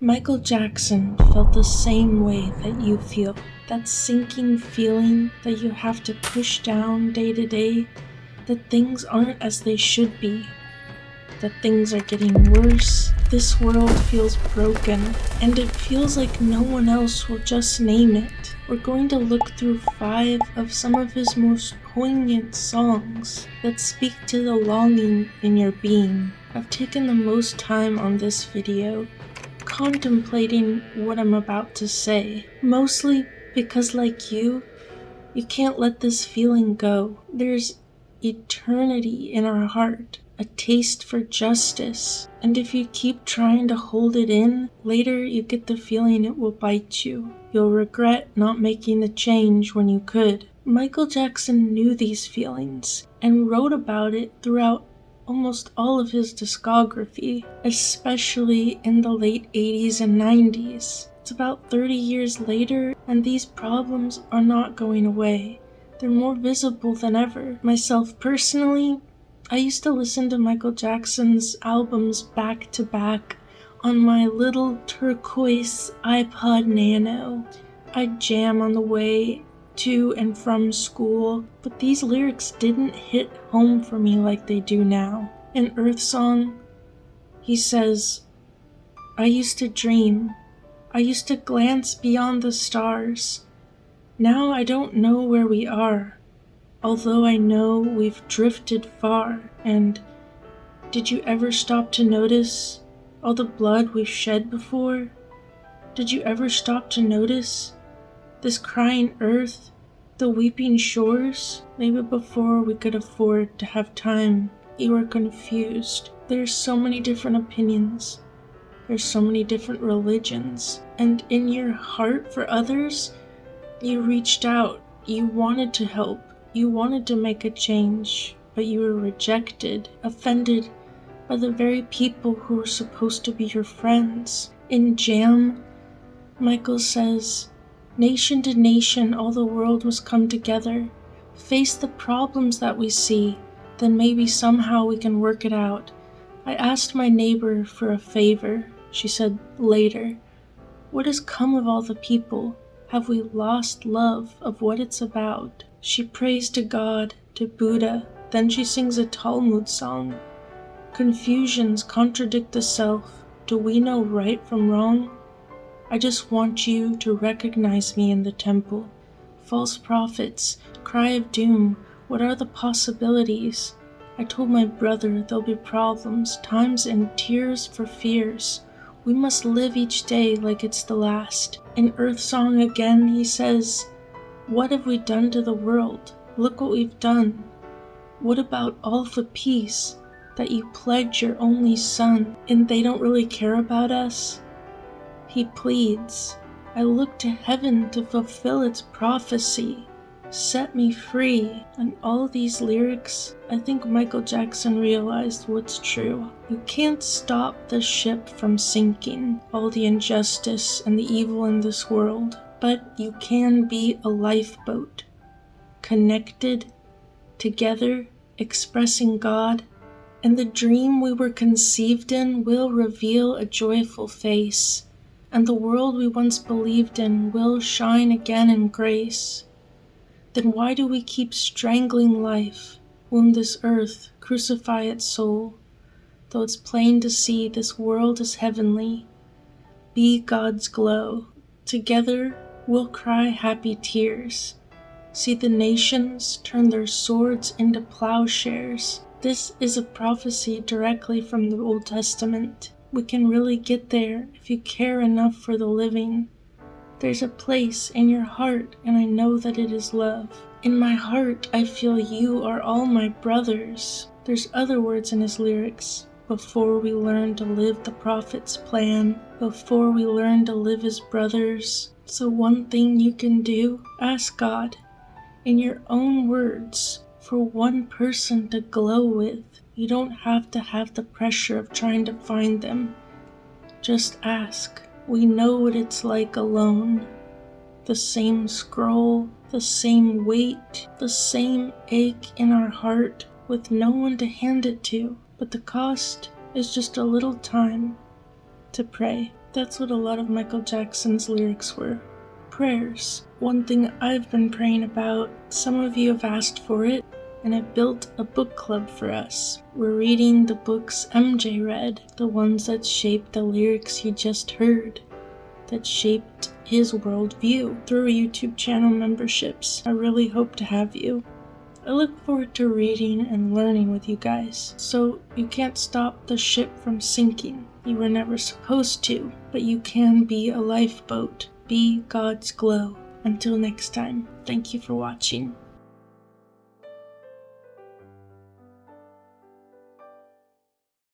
Michael Jackson felt the same way that you feel. That sinking feeling that you have to push down day to day, that things aren't as they should be, that things are getting worse. This world feels broken, and it feels like no one else will just name it. We're going to look through 5 of some of his most poignant songs that speak to the longing in your being. I've taken the most time on this video contemplating what I'm about to say, mostly because, like you can't let this feeling go. There's eternity in our heart, a taste for justice, and if you keep trying to hold it in, later you get the feeling it will bite you. You'll regret not making the change when you could. Michael Jackson knew these feelings and wrote about it throughout almost all of his discography, especially in the late 80s and 90s. It's about 30 years later, and these problems are not going away. They're more visible than ever. Myself personally, I used to listen to Michael Jackson's albums back to back on my little turquoise iPod Nano. I'd jam on the way to and from school, but these lyrics didn't hit home for me like they do now. In Earth Song, he says, "I used to dream. I used to glance beyond the stars. Now I don't know where we are, although I know we've drifted far. And did you ever stop to notice all the blood we've shed before? Did you ever stop to notice this crying earth, the weeping shores? Maybe before we could afford to have time, you were confused. There's so many different opinions. There's so many different religions. And in your heart for others, you reached out. You wanted to help. You wanted to make a change, but you were rejected, offended by the very people who were supposed to be your friends." In Jam, Michael says, "Nation to nation, all the world must come together. Face the problems that we see, then maybe somehow we can work it out. I asked my neighbor for a favor," she said later. "What has come of all the people? Have we lost love of what it's about?" She prays to God, to Buddha, then she sings a Talmud song. Confusions contradict the self. Do we know right from wrong? I just want you to recognize me in the temple. False prophets, cry of doom, what are the possibilities? I told my brother there'll be problems, times and tears for fears. We must live each day like it's the last. In Earth Song again, he says, "What have we done to the world? Look what we've done. What about all the peace that you pledged your only son, and they don't really care about us?" He pleads, "I look to heaven to fulfill its prophecy. Set me free." And all these lyrics, I think Michael Jackson realized what's true. You can't stop the ship from sinking, all the injustice and the evil in this world, but you can be a lifeboat, connected, together, expressing God, and the dream we were conceived in will reveal a joyful face, and the world we once believed in will shine again in grace. Then why do we keep strangling life, wound this earth, crucify its soul? Though it's plain to see this world is heavenly, be God's glow. Together we'll cry happy tears. See the nations turn their swords into plowshares. This is a prophecy directly from the Old Testament. We can really get there if you care enough for the living. There's a place in your heart, and I know that it is love. In my heart, I feel you are all my brothers. There's other words in his lyrics. Before we learn to live the prophet's plan, before we learn to live as brothers. So one thing you can do, ask God, in your own words, for one person to glow with. You don't have to have the pressure of trying to find them. Just ask. We know what it's like alone. The same scroll, the same weight, the same ache in our heart with no one to hand it to. But the cost is just a little time to pray. That's what a lot of Michael Jackson's lyrics were. Prayers. One thing I've been praying about, some of you have asked for it, and I've built a book club for us. We're reading the books MJ read, the ones that shaped the lyrics you just heard, that shaped his worldview, through YouTube channel memberships. I really hope to have you. I look forward to reading and learning with you guys. So you can't stop the ship from sinking. You were never supposed to, but you can be a lifeboat. Be God's glow. Until next time, thank you for watching.